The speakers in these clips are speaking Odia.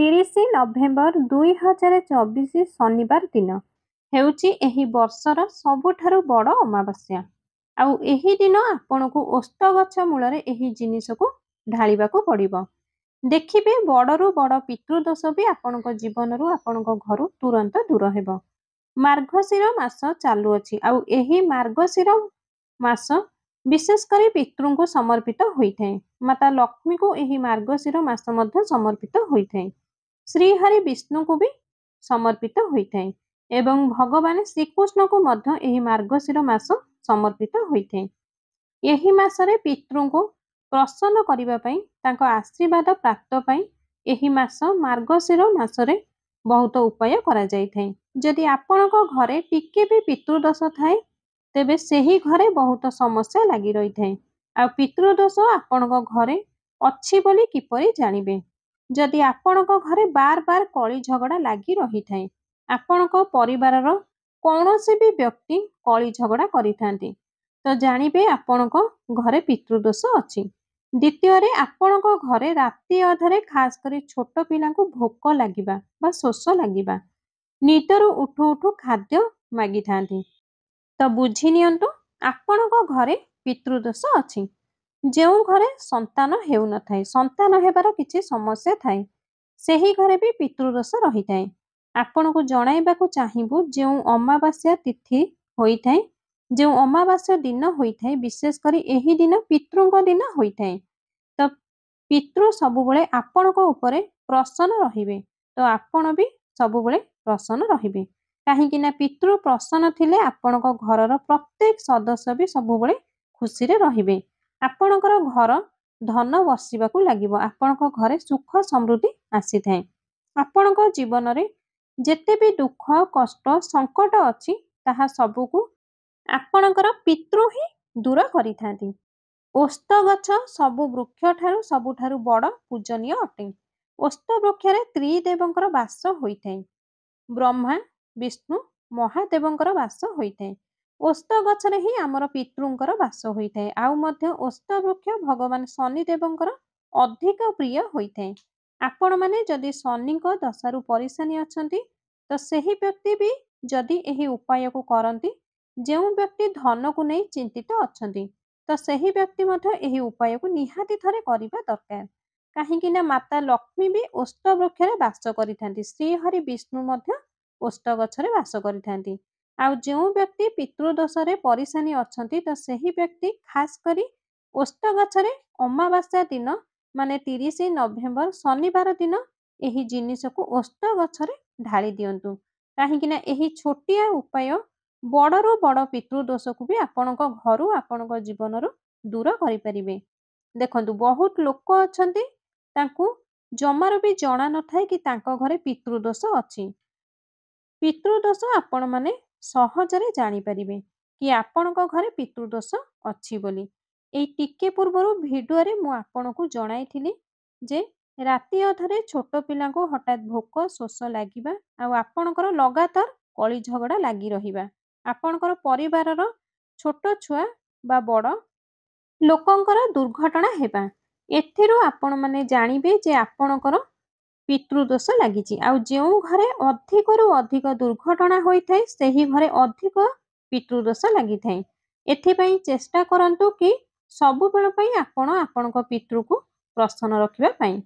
30 ନଭେମ୍ବର 2024 ଶନିବାର ଦିନ ହେଉଛି ଏହି ବର୍ଷର ସବୁଠାରୁ ବଡ଼ ଅମାବାସ୍ୟା। ଆଉ ଏହି ଦିନ ଆପଣଙ୍କୁ ଓସ୍ତ ଗଛ ମୂଳରେ ଏହି ଜିନିଷକୁ ଢାଳିବାକୁ ପଡ଼ିବ। ଦେଖିବେ ବଡ଼ରୁ ବଡ଼ ପିତୃଦୋଷ ବି ଆପଣଙ୍କ ଜୀବନରୁ ଆପଣଙ୍କ ଘରୁ ତୁରନ୍ତ ଦୂର ହେବ। ମାର୍ଗଶିର ମାସ ଚାଲୁଅଛି ଆଉ ଏହି ମାର୍ଗଶିର ମାସ ବିଶେଷ କରି ପିତୃଙ୍କୁ ସମର୍ପିତ ହୋଇଥାଏ। ମାତା ଲକ୍ଷ୍ମୀଙ୍କୁ ଏହି ମାର୍ଗଶିର ମାସ ମଧ୍ୟ ସମର୍ପିତ ହୋଇଥାଏ। ଶ୍ରୀହରି ବିଷ୍ଣୁଙ୍କୁ ବି ସମର୍ପିତ ହୋଇଥାଏ ଏବଂ ଭଗବାନ ଶ୍ରୀକୃଷ୍ଣଙ୍କୁ ମଧ୍ୟ ଏହି ମାର୍ଗଶିର ମାସ ସମର୍ପିତ ହୋଇଥାଏ। ଏହି ମାସରେ ପିତୃଙ୍କୁ ପ୍ରସନ୍ନ କରିବା ପାଇଁ ତାଙ୍କ ଆଶୀର୍ବାଦ ପ୍ରାପ୍ତ ପାଇଁ ଏହି ମାସ ମାର୍ଗଶିର ମାସରେ ବହୁତ ଉପାୟ କରାଯାଇଥାଏ। ଯଦି ଆପଣଙ୍କ ଘରେ ଟିକେ ବି ପିତୃଦୋଷ ଥାଏ ତେବେ ସେହି ଘରେ ବହୁତ ସମସ୍ୟା ଲାଗି ରହିଥାଏ। ଆଉ ପିତୃଦୋଷ ଆପଣଙ୍କ ଘରେ ଅଛି ବୋଲି କିପରି ଜାଣିବେ? ଯଦି ଆପଣଙ୍କ ଘରେ ବାର ବାର କଳି ଝଗଡ଼ା ଲାଗି ରହିଥାଏ, ଆପଣଙ୍କ ପରିବାରର କୌଣସି ବି ବ୍ୟକ୍ତି କଳି ଝଗଡ଼ା କରିଥାନ୍ତି, ତ ଜାଣିବେ ଆପଣଙ୍କ ଘରେ ପିତୃଦୋଷ ଅଛି। ଦ୍ୱିତୀୟରେ, ଆପଣଙ୍କ ଘରେ ରାତି ଅଧରେ ଖାସ୍ କରି ଛୋଟ ପିଲାଙ୍କୁ ଭୋକ ଲାଗିବା ବା ଶୋଷ ଲାଗିବା, ନିଦରୁ ଉଠୁ ଉଠୁ ଖାଦ୍ୟ ମାଗିଥାନ୍ତି, ତ ବୁଝି ନିଅନ୍ତୁ ଆପଣଙ୍କ ଘରେ ପିତୃଦୋଷ ଅଛି। ଯେଉଁ ଘରେ ସନ୍ତାନ ହେଉନଥାଏ, ସନ୍ତାନ ହେବାର କିଛି ସମସ୍ୟା ଥାଏ, ସେହି ଘରେ ବି ପିତୃଦୋଷ ରହିଥାଏ। ଆପଣଙ୍କୁ ଜଣାଇବାକୁ ଚାହିଁବୁ, ଯେଉଁ ଅମାବାସ୍ୟା ତିଥି ହୋଇଥାଏ, ଯେଉଁ ଅମାବାସ୍ୟା ଦିନ ହୋଇଥାଏ, ବିଶେଷ କରି ଏହି ଦିନ ପିତୃଙ୍କ ଦିନ ହୋଇଥାଏ, ତ ପିତୃ ସବୁବେଳେ ଆପଣଙ୍କ ଉପରେ ପ୍ରସନ୍ନ ରହିବେ, ତ ଆପଣ ବି ସବୁବେଳେ ପ୍ରସନ୍ନ ରହିବେ। କାହିଁକି ନା ପିତୃ ପ୍ରସନ୍ନ ଥିଲେ ଆପଣଙ୍କ ଘରର ପ୍ରତ୍ୟେକ ସଦସ୍ୟ ବି ସବୁବେଳେ ଖୁସିରେ ରହିବେ। ଆପଣଙ୍କର ଘର ଧନ ବସିବାକୁ ଲାଗିବ, ଆପଣଙ୍କ ଘରେ ସୁଖ ସମୃଦ୍ଧି ଆସିଥାଏ। ଆପଣଙ୍କ ଜୀବନରେ ଯେତେ ବି ଦୁଃଖ କଷ୍ଟ ସଙ୍କଟ ଅଛି ତାହା ସବୁକୁ ଆପଣଙ୍କର ପିତୃ ହିଁ ଦୂର କରିଥାନ୍ତି। ଓସ୍ତ ଗଛ ସବୁ ବୃକ୍ଷ ଠାରୁ ସବୁଠାରୁ ବଡ଼ ପୂଜନୀୟ ଅଟେ। ଓସ୍ତ ବୃକ୍ଷରେ ତ୍ରିଦେବଙ୍କର ବାସ ହୋଇଥାଏ। ବ୍ରହ୍ମା ବିଷ୍ଣୁ ମହାଦେବଙ୍କର ବାସ ହୋଇଥାଏ। ଓସ୍ତ ଗଛରେ ହିଁ ଆମର ପିତୃଙ୍କର ବାସ ହୋଇଥାଏ। ଆଉ ମଧ୍ୟ ଓସ୍ତ ବୃକ୍ଷ ଭଗବାନ ଶନିଦେବଙ୍କର ଅଧିକ ପ୍ରିୟ ହୋଇଥାଏ। ଆପଣମାନେ ଯଦି ଶନିଙ୍କ ଦଶାରୁ ପରିଶାନୀ ଅଛନ୍ତି, ତ ସେହି ବ୍ୟକ୍ତି ବି ଯଦି ଏହି ଉପାୟକୁ କରନ୍ତି, ଯେଉଁ ବ୍ୟକ୍ତି ଧନକୁ ନେଇ ଚିନ୍ତିତ ଅଛନ୍ତି, ତ ସେହି ବ୍ୟକ୍ତି ମଧ୍ୟ ଏହି ଉପାୟକୁ ନିହାତି ଥରେ କରିବା ଦରକାର। କାହିଁକି ନା ମାତା ଲକ୍ଷ୍ମୀ ବି ଓସ୍ତ ବୃକ୍ଷରେ ବାସ କରିଥାନ୍ତି। ଶ୍ରୀହରି ବିଷ୍ଣୁ ମଧ୍ୟ ଓସ୍ତ ଗଛରେ ବାସ କରିଥାନ୍ତି। ଆଉ ଯେଉଁ ବ୍ୟକ୍ତି ପିତୃଦୋଷରେ ପରିଶାନୀ ଅଛନ୍ତି, ତ ସେହି ବ୍ୟକ୍ତି ଖାସ୍ କରି ଓସ୍ତ ଗଛରେ ଅମାବାସ୍ୟା ଦିନ ମାନେ 30 ନଭେମ୍ବର ଶନିବାର ଦିନ ଏହି ଜିନିଷକୁ ଓସ୍ତ ଗଛରେ ଢାଳି ଦିଅନ୍ତୁ। କାହିଁକି ନା ଏହି ଛୋଟିଆ ଉପାୟ ବଡ଼ରୁ ବଡ଼ ପିତୃଦୋଷକୁ ବି ଆପଣଙ୍କ ଘରୁ ଆପଣଙ୍କ ଜୀବନରୁ ଦୂର କରିପାରିବେ। ଦେଖନ୍ତୁ, ବହୁତ ଲୋକ ଅଛନ୍ତି ତାଙ୍କୁ ଜମାରୁ ବି ଜଣା ନଥାଏ କି ତାଙ୍କ ଘରେ ପିତୃଦୋଷ ଅଛି। ପିତୃଦୋଷ ଆପଣମାନେ ସହଜରେ ଜାଣିପାରିବେ କି ଆପଣଙ୍କ ଘରେ ପିତୃଦୋଷ ଅଛି ବୋଲି। ଏଇ ଟିକେ ପୂର୍ବରୁ ଭିଡ଼ିଓରେ ମୁଁ ଆପଣଙ୍କୁ ଜଣାଇଥିଲି ଯେ ରାତି ଅଧରେ ଛୋଟ ପିଲାଙ୍କୁ ହଠାତ୍ ଭୋକ ଶୋଷ ଲାଗିବା ଆଉ ଆପଣଙ୍କର ଲଗାତାର କଳି ଝଗଡ଼ା ଲାଗି ରହିବା, ଆପଣଙ୍କର ପରିବାରର ଛୋଟ ଛୁଆ ବା ବଡ଼ ଲୋକଙ୍କର ଦୁର୍ଘଟଣା ହେବା, ଏଥିରୁ ଆପଣମାନେ ଜାଣିବେ ଯେ ଆପଣଙ୍କର ପିତୃଦୋଷ ଲାଗିଛି। ଆଉ ଯେଉଁ ଘରେ ଅଧିକରୁ ଅଧିକ ଦୁର୍ଘଟଣା ହୋଇଥାଏ, ସେହି ଘରେ ଅଧିକ ପିତୃଦୋଷ ଲାଗିଥାଏ। ଏଥିପାଇଁ ଚେଷ୍ଟା କରନ୍ତୁ କି ସବୁବେଳ ପାଇଁ ଆପଣ ଆପଣଙ୍କ ପିତୃକୁ ପ୍ରସନ୍ନ ରଖିବା ପାଇଁ।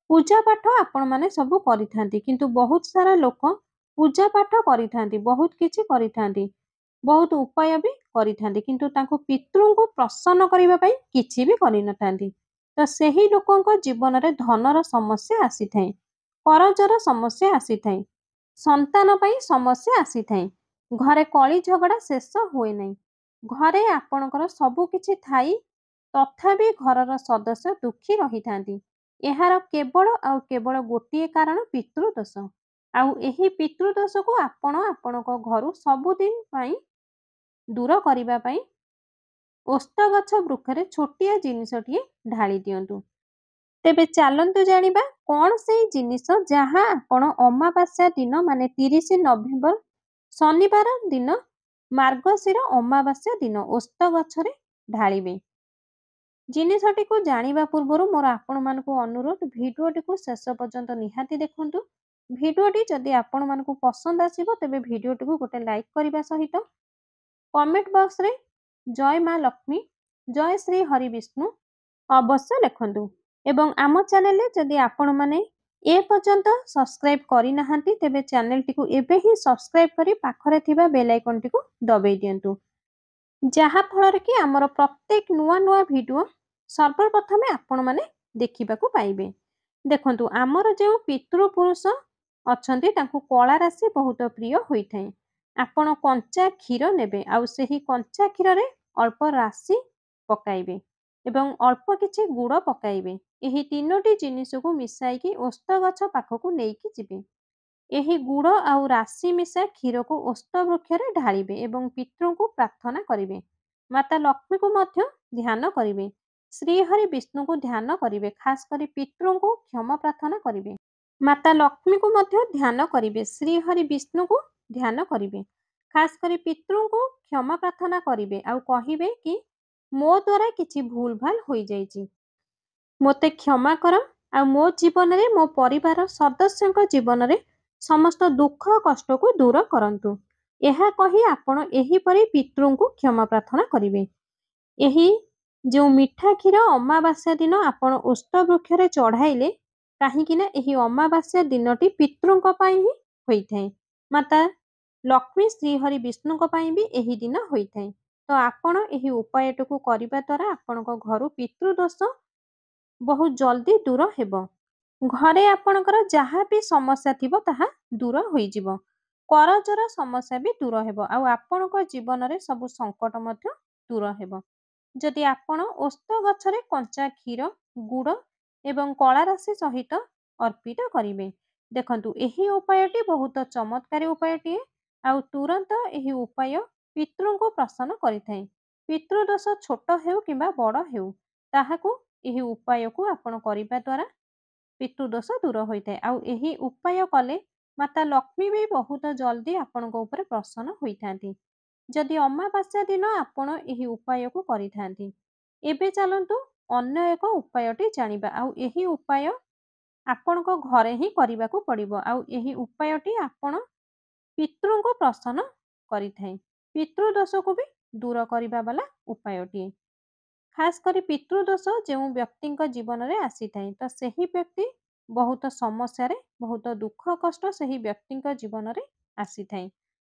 ପୂଜା ପାଠ ଆପଣମାନେ ସବୁ କରିଥାନ୍ତି, କିନ୍ତୁ ବହୁତ ସାରା ଲୋକ ପୂଜା ପାଠ କରିଥାନ୍ତି, ବହୁତ କିଛି କରିଥାନ୍ତି, ବହୁତ ଉପାୟ ବି କରିଥାନ୍ତି, କିନ୍ତୁ ତାଙ୍କୁ ପିତୃଙ୍କୁ ପ୍ରସନ୍ନ କରିବା ପାଇଁ କିଛି ବି କରିନଥାନ୍ତି। ତ ସେହି ଲୋକଙ୍କ ଜୀବନରେ ଧନର ସମସ୍ୟା ଆସିଥାଏ, କରଜର ସମସ୍ୟା ଆସିଥାଏ, ସନ୍ତାନ ପାଇଁ ସମସ୍ୟା ଆସିଥାଏ, ଘରେ କଳି ଝଗଡ଼ା ଶେଷ ହୁଏ ନାହିଁ। ଘରେ ଆପଣଙ୍କର ସବୁ କିଛି ଥାଇ ତଥାପି ଘରର ସଦସ୍ୟ ଦୁଃଖୀ ରହିଥାନ୍ତି। ଏହାର କେବଳ ଆଉ କେବଳ ଗୋଟିଏ କାରଣ ପିତୃଦୋଷ। ଆଉ ଏହି ପିତୃଦୋଷକୁ ଆପଣ ଆପଣଙ୍କ ଘରୁ ସବୁଦିନ ପାଇଁ ଦୂର କରିବା ପାଇଁ ଓସ୍ତ ଗଛ ବୃକ୍ଷରେ ଛୋଟିଆ ଜିନିଷଟିଏ ଢାଳି ଦିଅନ୍ତୁ। ତେବେ ଚାଲନ୍ତୁ ଜାଣିବା କ'ଣ ସେହି ଜିନିଷ ଯାହା ଆପଣ ଅମାବାସ୍ୟା ଦିନ ମାନେ 30 ନଭେମ୍ବର ଶନିବାର ଦିନ ମାର୍ଗଶିର ଅମାବାସ୍ୟା ଦିନ ଓସ୍ତ ଗଛରେ ଢାଳିବେ। ଜିନିଷଟିକୁ ଜାଣିବା ପୂର୍ବରୁ ମୋର ଆପଣମାନଙ୍କୁ ଅନୁରୋଧ, ଭିଡ଼ିଓଟିକୁ ଶେଷ ପର୍ଯ୍ୟନ୍ତ ନିହାତି ଦେଖନ୍ତୁ। ଭିଡ଼ିଓଟି ଯଦି ଆପଣମାନଙ୍କୁ ପସନ୍ଦ ଆସିବ ତେବେ ଭିଡ଼ିଓଟିକୁ ଗୋଟେ ଲାଇକ୍ କରିବା ସହିତ କମେଣ୍ଟ ବକ୍ସରେ ଜୟ ମା ଲକ୍ଷ୍ମୀ, ଜୟ ଶ୍ରୀ ହରିବିଷ୍ଣୁ ଅବଶ୍ୟ ଲେଖନ୍ତୁ। ଏବଂ ଆମ ଚ୍ୟାନେଲରେ ଯଦି ଆପଣମାନେ ଏପର୍ଯ୍ୟନ୍ତ ସବସ୍କ୍ରାଇବ୍ କରିନାହାନ୍ତି ତେବେ ଚ୍ୟାନେଲଟିକୁ ଏବେ ହିଁ ସବସ୍କ୍ରାଇବ୍ କରି ପାଖରେ ଥିବା ବେଲ୍ ଆଇକନଟିକୁ ଦବାଇ ଦିଅନ୍ତୁ, ଯାହାଫଳରେ କି ଆମର ପ୍ରତ୍ୟେକ ନୂଆ ନୂଆ ଭିଡ଼ିଓ ସର୍ବପ୍ରଥମେ ଆପଣମାନେ ଦେଖିବାକୁ ପାଇବେ। ଦେଖନ୍ତୁ, ଆମର ଯେଉଁ ପିତୃପୁରୁଷ ଅଛନ୍ତି ତାଙ୍କୁ କଳା ରାଶି ବହୁତ ପ୍ରିୟ ହୋଇଥାଏ। ଆପଣ କଞ୍ଚା କ୍ଷୀର ନେବେ ଆଉ ସେହି କଞ୍ଚା କ୍ଷୀରରେ ଅଳ୍ପ ରାଶି ପକାଇବେ ଏବଂ ଅଳ୍ପ କିଛି ଗୁଡ଼ ପକାଇବେ। ଏହି ତିନୋଟି ଜିନିଷକୁ ମିଶାଇକି ଓସ୍ତ ଗଛ ପାଖକୁ ନେଇକି ଯିବେ। ଏହି ଗୁଡ଼ ଆଉ ରାଶି ମିଶା କ୍ଷୀରକୁ ଓସ୍ତ ବୃକ୍ଷରେ ଢାଳିବେ ଏବଂ ପିତୃଙ୍କୁ ପ୍ରାର୍ଥନା କରିବେ। ମାତା ଲକ୍ଷ୍ମୀଙ୍କୁ ମଧ୍ୟ ଧ୍ୟାନ କରିବେ। ଶ୍ରୀହରି ବିଷ୍ଣୁଙ୍କୁ ଧ୍ୟାନ କରିବେ। ଖାସ୍ କରି ପିତୃଙ୍କୁ କ୍ଷମା ପ୍ରାର୍ଥନା କରିବେ। ମାତା ଲକ୍ଷ୍ମୀଙ୍କୁ ମଧ୍ୟ ଧ୍ୟାନ କରିବେ। ଶ୍ରୀହରି ବିଷ୍ଣୁଙ୍କୁ ଧ୍ୟାନ କରିବେ। ଖାସ୍ କରି ପିତୃଙ୍କୁ କ୍ଷମା ପ୍ରାର୍ଥନା କରିବେ ଆଉ କହିବେ କି ମୋ ଦ୍ୱାରା କିଛି ଭୁଲ ଭାଲ ହୋଇଯାଇଛି, ମୋତେ କ୍ଷମା କର ଆଉ ମୋ ଜୀବନରେ, ମୋ ପରିବାର ସଦସ୍ୟଙ୍କ ଜୀବନରେ ସମସ୍ତ ଦୁଃଖ କଷ୍ଟକୁ ଦୂର କରନ୍ତୁ। ଏହା କହି ଆପଣ ଏହିପରି ପିତୃଙ୍କୁ କ୍ଷମା ପ୍ରାର୍ଥନା କରିବେ। ଏହି ଯେଉଁ ମିଠା କ୍ଷୀର ଅମାବାସ୍ୟା ଦିନ ଆପଣ ଓସ୍ତ ବୃକ୍ଷରେ ଚଢ଼ାଇଲେ, କାହିଁକି ନା ଏହି ଅମାବାସ୍ୟା ଦିନଟି ପିତୃଙ୍କ ପାଇଁ ହିଁ ହୋଇଥାଏ। ମାତା ଲକ୍ଷ୍ମୀ ଶ୍ରୀହରି ବିଷ୍ଣୁଙ୍କ ପାଇଁ ବି ଏହି ଦିନ ହୋଇଥାଏ। ତ ଆପଣ ଏହି ଉପାୟଟିକୁ କରିବା ଦ୍ୱାରା ଆପଣଙ୍କ ଘରୁ ପିତୃଦୋଷ ବହୁତ ଜଲ୍ଦି ଦୂର ହେବ। ଘରେ ଆପଣଙ୍କର ଯାହା ବି ସମସ୍ୟା ଥିବ ତାହା ଦୂର ହୋଇଯିବ। କରଜର ସମସ୍ୟା ବି ଦୂର ହେବ ଆଉ ଆପଣଙ୍କ ଜୀବନରେ ସବୁ ସଙ୍କଟ ମଧ୍ୟ ଦୂର ହେବ। ଯଦି ଆପଣ ଓସ୍ତ ଗଛରେ କଞ୍ଚା କ୍ଷୀର, ଗୁଡ଼ ଏବଂ କଳା ରାଶି ସହିତ ଅର୍ପିତ କରିବେ। ଦେଖନ୍ତୁ, ଏହି ଉପାୟଟି ବହୁତ ଚମତ୍କାରୀ ଉପାୟଟିଏ ଆଉ ତୁରନ୍ତ ଏହି ଉପାୟ ପିତୃଙ୍କୁ ପ୍ରସନ୍ନ କରିଥାଏ। ପିତୃଦୋଷ ଛୋଟ ହେଉ କିମ୍ବା ବଡ଼ ହେଉ, ତାହାକୁ ଏହି ଉପାୟକୁ ଆପଣ କରିବା ଦ୍ୱାରା ପିତୃଦୋଷ ଦୂର ହୋଇଥାଏ। ଆଉ ଏହି ଉପାୟ କଲେ ମାତା ଲକ୍ଷ୍ମୀ ବି ବହୁତ ଜଲ୍ଦି ଆପଣଙ୍କ ଉପରେ ପ୍ରସନ୍ନ ହୋଇଥାନ୍ତି। ଯଦି ଅମାବାସ୍ୟା ଦିନ ଆପଣ ଏହି ଉପାୟକୁ କରିଥାନ୍ତି। ଏବେ ଚାଲନ୍ତୁ ଅନ୍ୟ ଏକ ଉପାୟଟି ଜାଣିବା ଆଉ ଏହି ଉପାୟ ଆପଣଙ୍କ ଘରେ ହିଁ କରିବାକୁ ପଡ଼ିବ ଆଉ ଏହି ଉପାୟଟି ଆପଣ ପିତୃଙ୍କୁ ପ୍ରସନ୍ନ କରିଥାଏ। ପିତୃଦୋଷକୁ ବି ଦୂର କରିବା ବାଲା ଉପାୟଟିଏ। ଖାସ୍ କରି ପିତୃଦୋଷ ଯେଉଁ ବ୍ୟକ୍ତିଙ୍କ ଜୀବନରେ ଆସିଥାଏ, ତ ସେହି ବ୍ୟକ୍ତି ବହୁତ ସମସ୍ୟାରେ, ବହୁତ ଦୁଃଖ କଷ୍ଟ ସେହି ବ୍ୟକ୍ତିଙ୍କ ଜୀବନରେ ଆସିଥାଏ।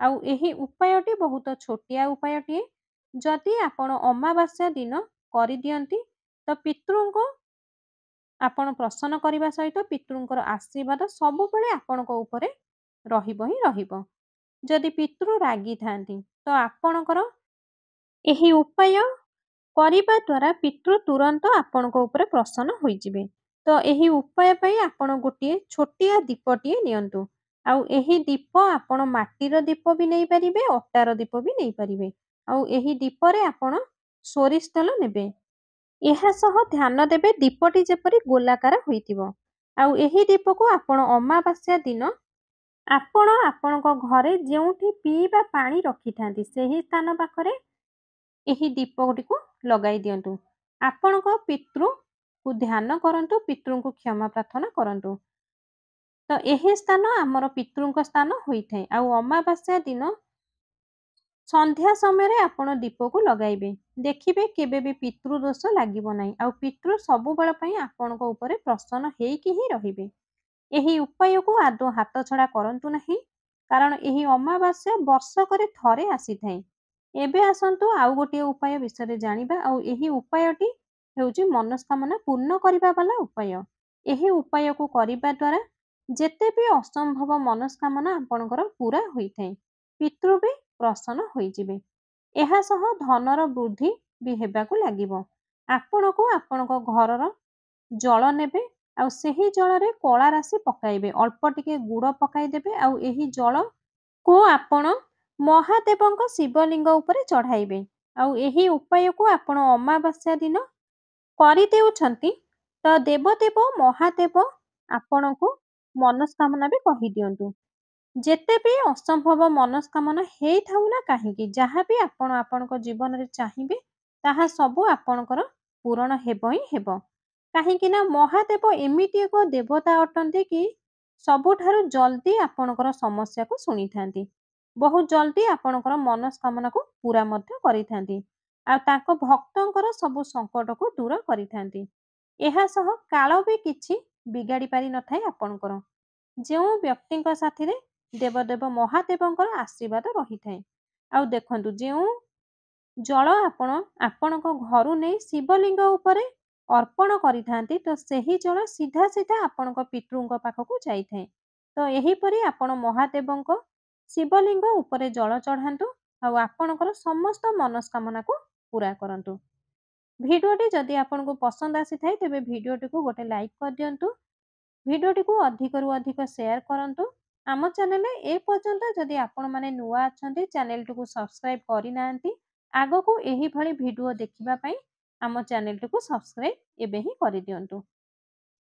ଆଉ ଏହି ଉପାୟଟି ବହୁତ ଛୋଟିଆ ଉପାୟଟିଏ। ଯଦି ଆପଣ ଅମାବାସ୍ୟା ଦିନ କରିଦିଅନ୍ତି ତ ପିତୃଙ୍କୁ ଆପଣ ପ୍ରସନ୍ନ କରିବା ସହିତ ପିତୃଙ୍କର ଆଶୀର୍ବାଦ ସବୁବେଳେ ଆପଣଙ୍କ ଉପରେ ରହିବ ହିଁ ରହିବ। ଯଦି ପିତୃ ରାଗିଥାନ୍ତି ତ ଆପଣଙ୍କର ଏହି ଉପାୟ କରିବା ଦ୍ୱାରା ପିତୃ ତୁରନ୍ତ ଆପଣଙ୍କ ଉପରେ ପ୍ରସନ୍ନ ହୋଇଯିବେ। ତ ଏହି ଉପାୟ ପାଇଁ ଆପଣ ଗୋଟିଏ ଛୋଟିଆ ଦୀପଟିଏ ନିଅନ୍ତୁ ଆଉ ଏହି ଦୀପ ଆପଣ ମାଟିର ଦୀପ ବି ନେଇପାରିବେ, ଅଟାର ଦୀପ ବି ନେଇପାରିବେ। ଆଉ ଏହି ଦୀପରେ ଆପଣ ସୋରିଷ ତେଲ ନେବେ। ଏହା ସହ ଧ୍ୟାନ ଦେବେ ଦୀପଟି ଯେପରି ଗୋଲାକାର ହୋଇଥିବ। ଆଉ ଏହି ଦୀପକୁ ଆପଣ ଅମାବାସ୍ୟା ଦିନ ଆପଣ ଆପଣଙ୍କ ଘରେ ଯେଉଁଠି ପିଇବା ପାଣି ରଖିଥାନ୍ତି ସେହି ସ୍ଥାନ ପାଖରେ ଏହି ଦୀପଟିକୁ ଲଗାଇ ଦିଅନ୍ତୁ। ଆପଣଙ୍କ ପିତୃକୁ ଧ୍ୟାନ କରନ୍ତୁ, ପିତୃଙ୍କୁ କ୍ଷମା ପ୍ରାର୍ଥନା କରନ୍ତୁ। ତ ଏହି ସ୍ଥାନ ଆମର ପିତୃଙ୍କ ସ୍ଥାନ ହୋଇଥାଏ। ଆଉ ଅମାବାସ୍ୟା ଦିନ ସନ୍ଧ୍ୟା ସମୟରେ ଆପଣ ଦୀପକୁ ଲଗାଇବେ। ଦେଖିବେ କେବେ ବି ପିତୃଦୋଷ ଲାଗିବ ନାହିଁ ଆଉ ପିତୃ ସବୁବେଳ ପାଇଁ ଆପଣଙ୍କ ଉପରେ ପ୍ରସନ୍ନ ହେଇକି ହିଁ ରହିବେ। ଏହି ଉପାୟକୁ ଆଦୌ ହାତଛଡ଼ା କରନ୍ତୁ ନାହିଁ, କାରଣ ଏହି ଅମାବାସ୍ୟା ବର୍ଷକରେ ଥରେ ଆସିଥାଏ। ଏବେ ଆସନ୍ତୁ ଆଉ ଗୋଟିଏ ଉପାୟ ବିଷୟରେ ଜାଣିବା ଆଉ ଏହି ଉପାୟଟି ହେଉଛି ମନସ୍କାମନା ପୂର୍ଣ୍ଣ କରିବା ବାଲା ଉପାୟ। ଏହି ଉପାୟକୁ କରିବା ଦ୍ୱାରା ଯେତେ ବି ଅସମ୍ଭବ ମନସ୍କାମନା ଆପଣଙ୍କର ପୁରା ହୋଇଥାଏ। ପିତୃ ବି ପ୍ରସନ୍ନ ହୋଇଯିବେ। ଏହା ସହ ଧନର ବୃଦ୍ଧି ବି ହେବାକୁ ଲାଗିବ। ଆପଣଙ୍କୁ ଆପଣଙ୍କ ଘରର ଜଳ ନେବେ ଆଉ ସେହି ଜଳରେ କଳା ରାଶି ପକାଇବେ, ଅଳ୍ପ ଟିକେ ଗୁଡ଼ ପକାଇଦେବେ ଆଉ ଏହି ଜଳକୁ ଆପଣ ମହାଦେବଙ୍କ ଶିବଲିଙ୍ଗ ଉପରେ ଚଢ଼ାଇବେ। ଆଉ ଏହି ଉପାୟକୁ ଆପଣ ଅମାବାସ୍ୟା ଦିନ କରିଦେଉଛନ୍ତି ତ ଦେବଦେବ ମହାଦେବ ଆପଣଙ୍କୁ ମନସ୍କାମନା ବି କହିଦିଅନ୍ତୁ। ଯେତେ ବି ଅସମ୍ଭବ ମନସ୍କାମନା ହେଇଥାଉ ନା କାହିଁକି, ଯାହା ବି ଆପଣ ଆପଣଙ୍କ ଜୀବନରେ ଚାହିଁବେ ତାହା ସବୁ ଆପଣଙ୍କର ପୂରଣ ହେବ ହିଁ ହେବ। କାହିଁକି ନା ମହାଦେବ ଏମିତି ଏକ ଦେବତା ଅଟନ୍ତି କି ସବୁଠାରୁ ଜଲ୍ଦି ଆପଣଙ୍କର ସମସ୍ୟାକୁ ଶୁଣିଥାନ୍ତି। ବହୁତ ଜଲ୍ଦି ଆପଣଙ୍କର ମନସ୍କାମନାକୁ ପୂରା ମଧ୍ୟ କରିଥାନ୍ତି। ଆଉ ତାଙ୍କ ଭକ୍ତଙ୍କର ସବୁ ସଙ୍କଟକୁ ଦୂର କରିଥାନ୍ତି। ଏହା ସହ କାଳ ବି କିଛି ବିଗାଡ଼ି ପାରିନଥାଏ ଆପଣଙ୍କର। ଯେଉଁ ବ୍ୟକ୍ତିଙ୍କ ସାଥିରେ ଦେବଦେବ ମହାଦେବଙ୍କର ଆଶୀର୍ବାଦ ରହିଥାଏ। ଆଉ ଦେଖନ୍ତୁ, ଯେଉଁ ଜଳ ଆପଣ ଆପଣଙ୍କ ଘରୁ ନେଇ ଶିବଲିଙ୍ଗ ଉପରେ ଅର୍ପଣ କରିଥାନ୍ତି, ତ ସେହି ଜଳ ସିଧା ସିଧା ଆପଣଙ୍କ ପିତୃଙ୍କ ପାଖକୁ ଯାଇଥାଏ। ତ ଏହିପରି ଆପଣ ମହାଦେବଙ୍କ ଶିବଲିଙ୍ଗ ଉପରେ ଜଳ ଚଢ଼ାନ୍ତୁ ଆଉ ଆପଣଙ୍କର ସମସ୍ତ ମନସ୍କାମନାକୁ ପୂରା କରନ୍ତୁ। ଭିଡ଼ିଓଟି ଯଦି ଆପଣଙ୍କୁ ପସନ୍ଦ ଆସିଥାଏ ତେବେ ଭିଡ଼ିଓଟିକୁ ଗୋଟେ ଲାଇକ୍ କରିଦିଅନ୍ତୁ। ଭିଡ଼ିଓଟିକୁ ଅଧିକରୁ ଅଧିକ ସେୟାର କରନ୍ତୁ। ଆମ ଚ୍ୟାନେଲରେ ଏପର୍ଯ୍ୟନ୍ତ ଯଦି ଆପଣମାନେ ନୂଆ ଅଛନ୍ତି, ଚ୍ୟାନେଲଟିକୁ ସବସ୍କ୍ରାଇବ୍ କରିନାହାନ୍ତି, ଆଗକୁ ଏହିଭଳି ଭିଡ଼ିଓ ଦେଖିବା ପାଇଁ ଆମ ଚ୍ୟାନେଲଟିକୁ ସବସ୍କ୍ରାଇବ୍ ଏବେ ହିଁ କରିଦିଅନ୍ତୁ।